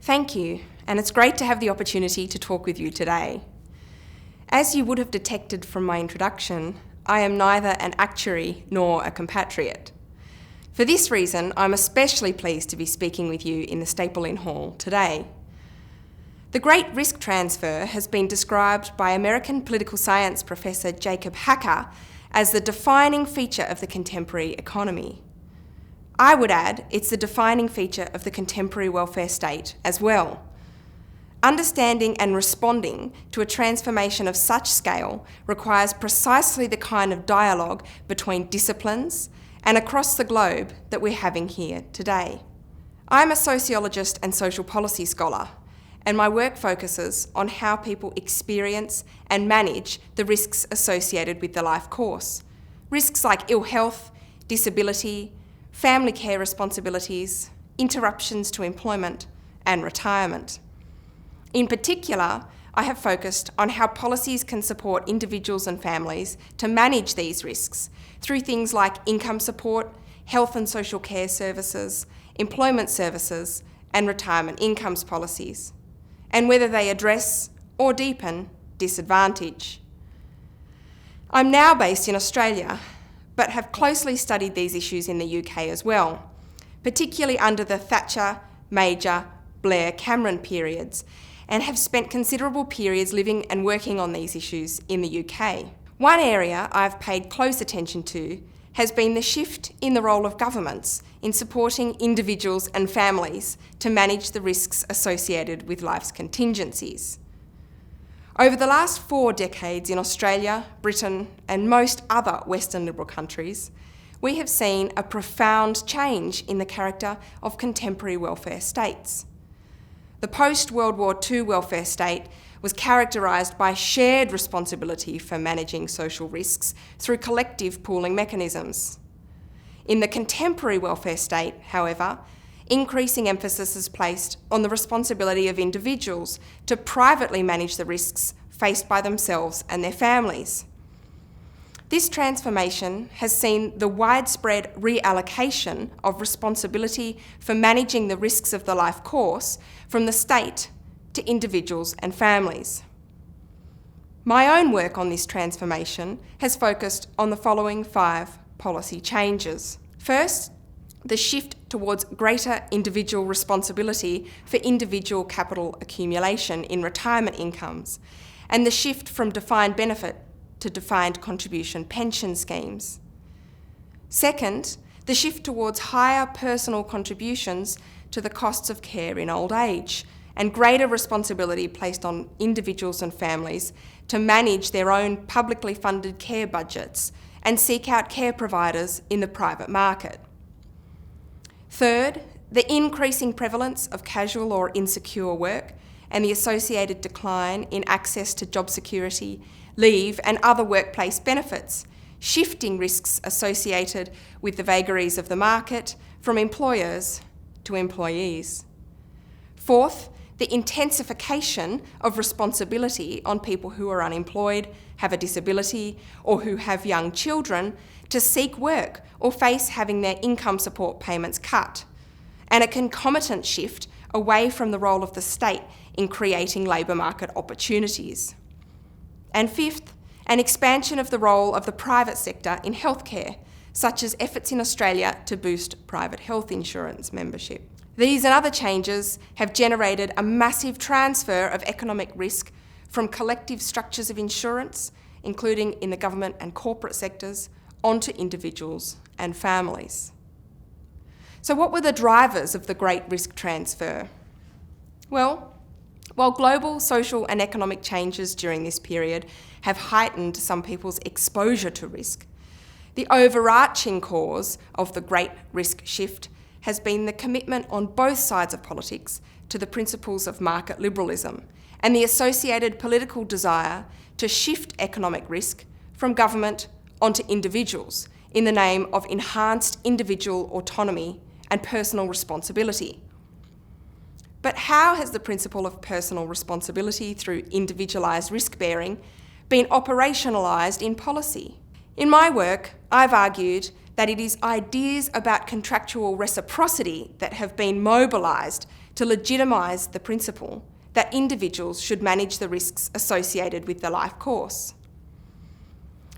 Thank you, and it's great to have the opportunity to talk with you today. As you would have detected from my introduction, I am neither an actuary nor a compatriot. For this reason, I'm especially pleased to be speaking with you in the Staple Inn Hall today. The great risk transfer has been described by American political science professor Jacob Hacker as the defining feature of the contemporary economy. I would add it's the defining feature of the contemporary welfare state as well. Understanding and responding to a transformation of such scale requires precisely the kind of dialogue between disciplines and across the globe that we're having here today. I'm a sociologist and social policy scholar, and my work focuses on how people experience and manage the risks associated with the life course. Risks like ill health, disability, family care responsibilities, interruptions to employment, and retirement. In particular, I have focused on how policies can support individuals and families to manage these risks through things like income support, health and social care services, employment services, and retirement incomes policies, and whether they address or deepen disadvantage. I'm now based in Australia, but have closely studied these issues in the UK as well, particularly under the Thatcher, Major, Blair, Cameron periods, and have spent considerable periods living and working on these issues in the UK. One area I've paid close attention to has been the shift in the role of governments in supporting individuals and families to manage the risks associated with life's contingencies. Over the last 4 decades in Australia, Britain, and most other Western liberal countries, we have seen a profound change in the character of contemporary welfare states. The post-World War II welfare state was characterised by shared responsibility for managing social risks through collective pooling mechanisms. In the contemporary welfare state, however, increasing emphasis is placed on the responsibility of individuals to privately manage the risks faced by themselves and their families. This transformation has seen the widespread reallocation of responsibility for managing the risks of the life course from the state to individuals and families. My own work on this transformation has focused on the following 5 policy changes. First, the shift towards greater individual responsibility for individual capital accumulation in retirement incomes, and the shift from defined benefit to defined contribution pension schemes. Second, the shift towards higher personal contributions to the costs of care in old age, and greater responsibility placed on individuals and families to manage their own publicly funded care budgets and seek out care providers in the private market. Third, the increasing prevalence of casual or insecure work and the associated decline in access to job security, leave and other workplace benefits, shifting risks associated with the vagaries of the market from employers to employees. Fourth, the intensification of responsibility on people who are unemployed, have a disability, or who have young children to seek work or face having their income support payments cut, and a concomitant shift away from the role of the state in creating labour market opportunities. And fifth, an expansion of the role of the private sector in healthcare, such as efforts in Australia to boost private health insurance membership. These and other changes have generated a massive transfer of economic risk from collective structures of insurance, including in the government and corporate sectors, onto individuals and families. So what were the drivers of the great risk transfer? Well, while global social and economic changes during this period have heightened some people's exposure to risk, the overarching cause of the great risk shift has been the commitment on both sides of politics to the principles of market liberalism and the associated political desire to shift economic risk from government onto individuals in the name of enhanced individual autonomy and personal responsibility. But how has the principle of personal responsibility through individualised risk-bearing been operationalised in policy? In my work, I've argued that it is ideas about contractual reciprocity that have been mobilised to legitimise the principle that individuals should manage the risks associated with their life course.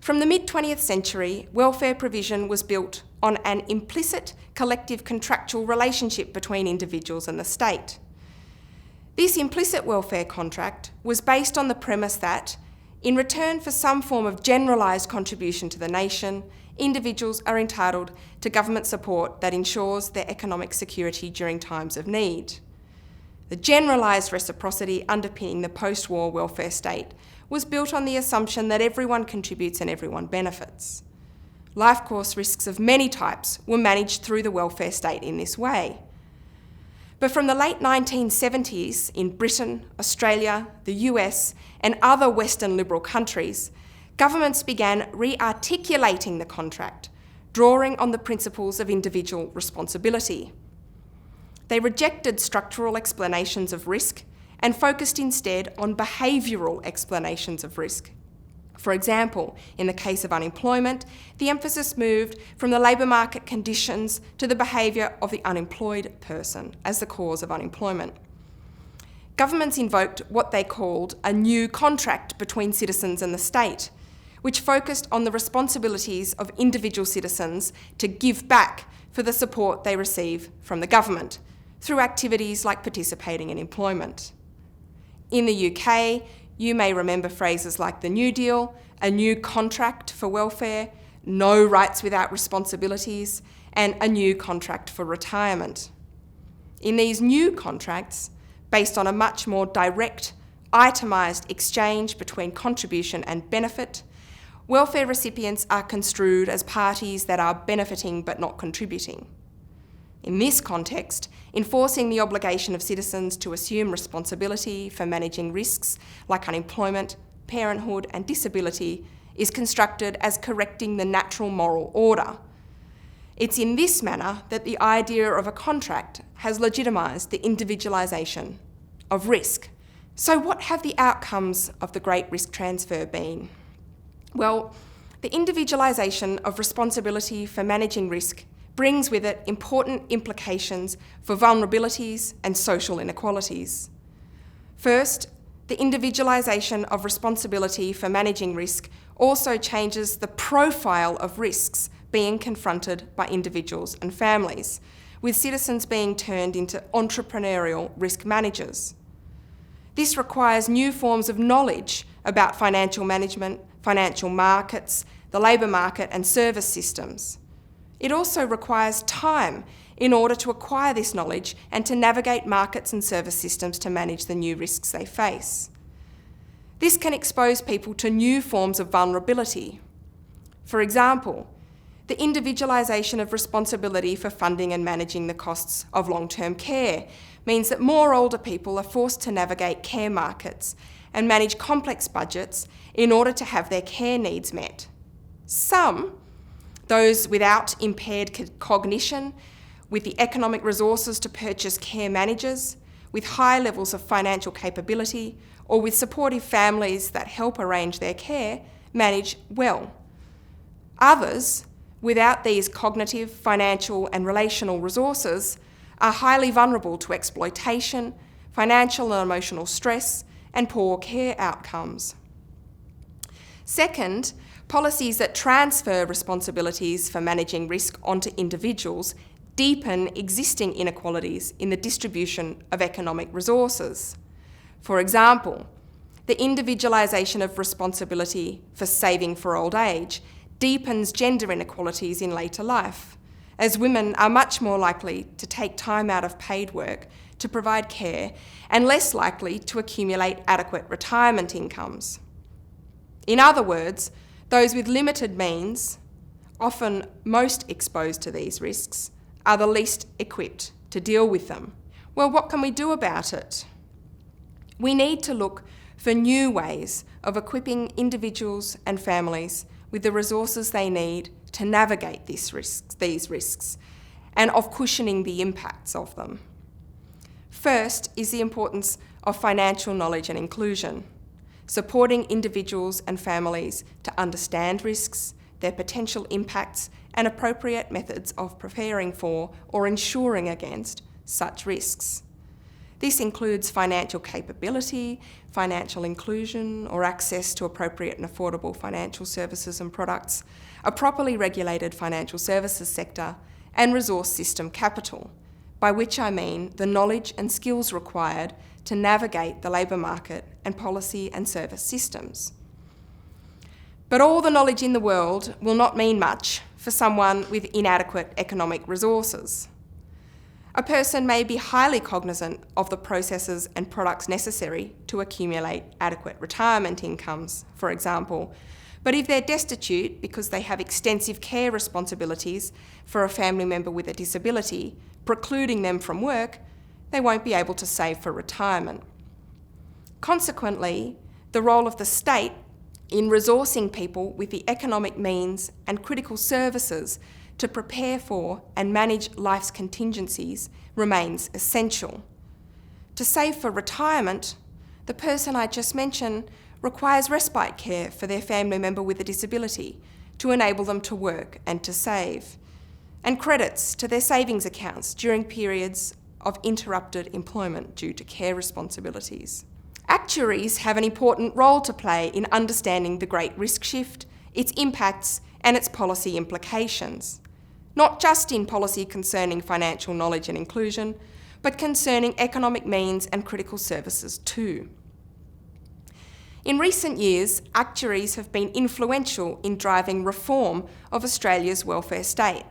From the mid-20th century, welfare provision was built on an implicit collective contractual relationship between individuals and the state. This implicit welfare contract was based on the premise that, in return for some form of generalised contribution to the nation, individuals are entitled to government support that ensures their economic security during times of need. The generalised reciprocity underpinning the post-war welfare state was built on the assumption that everyone contributes and everyone benefits. Life course risks of many types were managed through the welfare state in this way. But from the late 1970s in Britain, Australia, the US, and other Western liberal countries, governments began re-articulating the contract, drawing on the principles of individual responsibility. They rejected structural explanations of risk and focused instead on behavioural explanations of risk. For example, in the case of unemployment, the emphasis moved from the labour market conditions to the behaviour of the unemployed person as the cause of unemployment. Governments invoked what they called a new contract between citizens and the state, which focused on the responsibilities of individual citizens to give back for the support they receive from the government, through activities like participating in employment. In the UK, you may remember phrases like the New Deal, a new contract for welfare, no rights without responsibilities, and a new contract for retirement. In these new contracts, based on a much more direct, itemised exchange between contribution and benefit, welfare recipients are construed as parties that are benefiting but not contributing. In this context, enforcing the obligation of citizens to assume responsibility for managing risks like unemployment, parenthood, and disability is constructed as correcting the natural moral order. It's in this manner that the idea of a contract has legitimised the individualisation of risk. So what have the outcomes of the great risk transfer been? Well, the individualisation of responsibility for managing risk brings with it important implications for vulnerabilities and social inequalities. First, the individualisation of responsibility for managing risk also changes the profile of risks being confronted by individuals and families, with citizens being turned into entrepreneurial risk managers. This requires new forms of knowledge about financial management, financial markets, the labour market and service systems. It also requires time in order to acquire this knowledge and to navigate markets and service systems to manage the new risks they face. This can expose people to new forms of vulnerability. For example, the individualisation of responsibility for funding and managing the costs of long-term care means that more older people are forced to navigate care markets and manage complex budgets in order to have their care needs met. Some, those without impaired cognition, with the economic resources to purchase care managers, with high levels of financial capability, or with supportive families that help arrange their care, manage well. Others, without these cognitive, financial and relational resources, are highly vulnerable to exploitation, financial and emotional stress, and poor care outcomes. Second, policies that transfer responsibilities for managing risk onto individuals deepen existing inequalities in the distribution of economic resources. For example, the individualisation of responsibility for saving for old age deepens gender inequalities in later life, as women are much more likely to take time out of paid work to provide care and less likely to accumulate adequate retirement incomes. In other words, those with limited means, often most exposed to these risks, are the least equipped to deal with them. Well, what can we do about it? We need to look for new ways of equipping individuals and families with the resources they need to navigate these risks, and of cushioning the impacts of them. First is the importance of financial knowledge and inclusion, supporting individuals and families to understand risks, their potential impacts, and appropriate methods of preparing for or insuring against such risks. This includes financial capability, financial inclusion, or access to appropriate and affordable financial services and products, a properly regulated financial services sector, and resource system capital, by which I mean the knowledge and skills required to navigate the labour market and policy and service systems. But all the knowledge in the world will not mean much for someone with inadequate economic resources. A person may be highly cognizant of the processes and products necessary to accumulate adequate retirement incomes, for example, but if they're destitute because they have extensive care responsibilities for a family member with a disability, precluding them from work, they won't be able to save for retirement. Consequently, the role of the state in resourcing people with the economic means and critical services to prepare for and manage life's contingencies remains essential. To save for retirement, the person I just mentioned requires respite care for their family member with a disability to enable them to work and to save, and credits to their savings accounts during periods of interrupted employment due to care responsibilities. Actuaries have an important role to play in understanding the great risk shift, its impacts, and its policy implications. Not just in policy concerning financial knowledge and inclusion, but concerning economic means and critical services too. In recent years, actuaries have been influential in driving reform of Australia's welfare state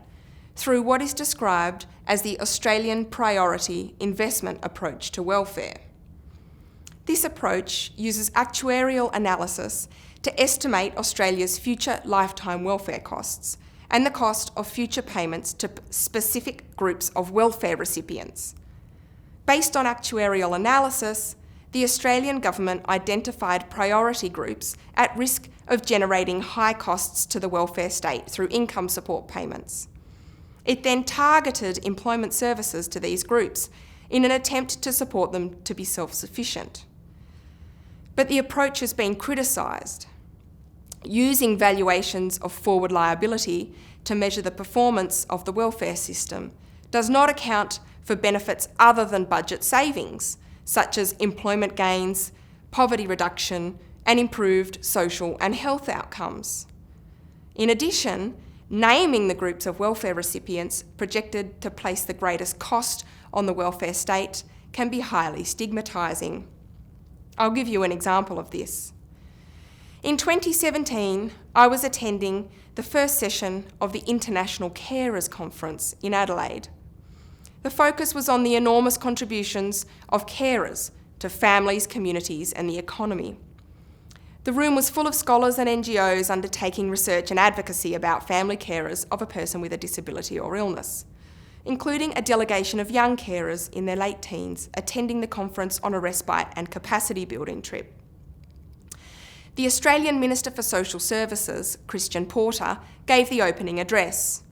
through what is described as the Australian Priority Investment Approach to welfare. This approach uses actuarial analysis to estimate Australia's future lifetime welfare costs and the cost of future payments to specific groups of welfare recipients. Based on actuarial analysis, the Australian government identified priority groups at risk of generating high costs to the welfare state through income support payments. It then targeted employment services to these groups in an attempt to support them to be self-sufficient. But the approach has been criticised. Using valuations of forward liability to measure the performance of the welfare system does not account for benefits other than budget savings, such as employment gains, poverty reduction, and improved social and health outcomes. In addition, naming the groups of welfare recipients projected to place the greatest cost on the welfare state can be highly stigmatising. I'll give you an example of this. In 2017, I was attending the first session of the International Carers Conference in Adelaide. The focus was on the enormous contributions of carers to families, communities, and the economy. The room was full of scholars and NGOs undertaking research and advocacy about family carers of a person with a disability or illness, including a delegation of young carers in their late teens attending the conference on a respite and capacity building trip. The Australian Minister for Social Services, Christian Porter, gave the opening address.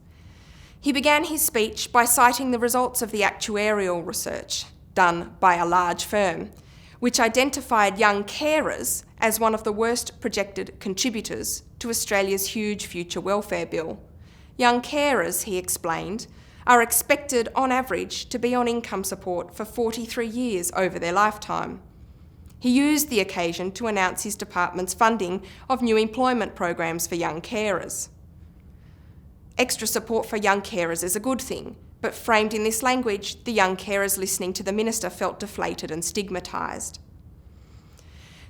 He began his speech by citing the results of the actuarial research done by a large firm, which identified young carers as one of the worst projected contributors to Australia's huge future welfare bill. Young carers, he explained, are expected on average to be on income support for 43 years over their lifetime. He used the occasion to announce his department's funding of new employment programs for young carers. Extra support for young carers is a good thing, but framed in this language, the young carers listening to the minister felt deflated and stigmatised.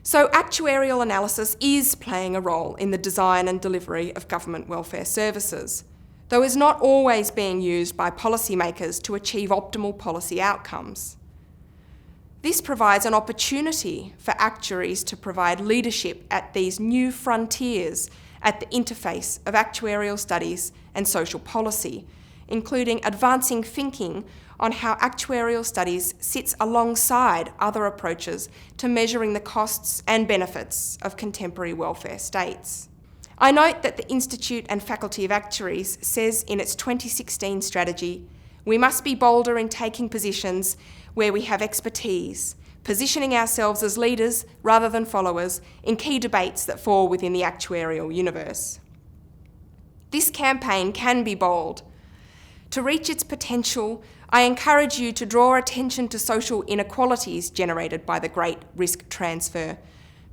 So actuarial analysis is playing a role in the design and delivery of government welfare services, though is not always being used by policymakers to achieve optimal policy outcomes. This provides an opportunity for actuaries to provide leadership at these new frontiers at the interface of actuarial studies and social policy, including advancing thinking on how actuarial studies sits alongside other approaches to measuring the costs and benefits of contemporary welfare states. I note that the Institute and Faculty of Actuaries says in its 2016 strategy, we must be bolder in taking positions where we have expertise, positioning ourselves as leaders rather than followers in key debates that fall within the actuarial universe. This campaign can be bold. To reach its potential, I encourage you to draw attention to social inequalities generated by the great risk transfer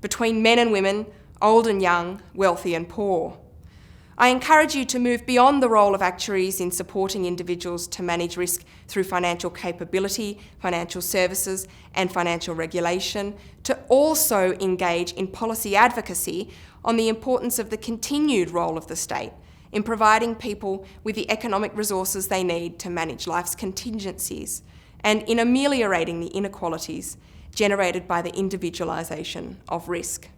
between men and women, old and young, wealthy and poor. I encourage you to move beyond the role of actuaries in supporting individuals to manage risk through financial capability, financial services and financial regulation, to also engage in policy advocacy on the importance of the continued role of the state in providing people with the economic resources they need to manage life's contingencies and in ameliorating the inequalities generated by the individualisation of risk.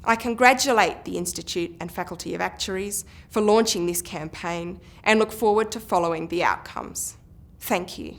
I congratulate the Institute and Faculty of Actuaries for launching this campaign and look forward to following the outcomes. Thank you.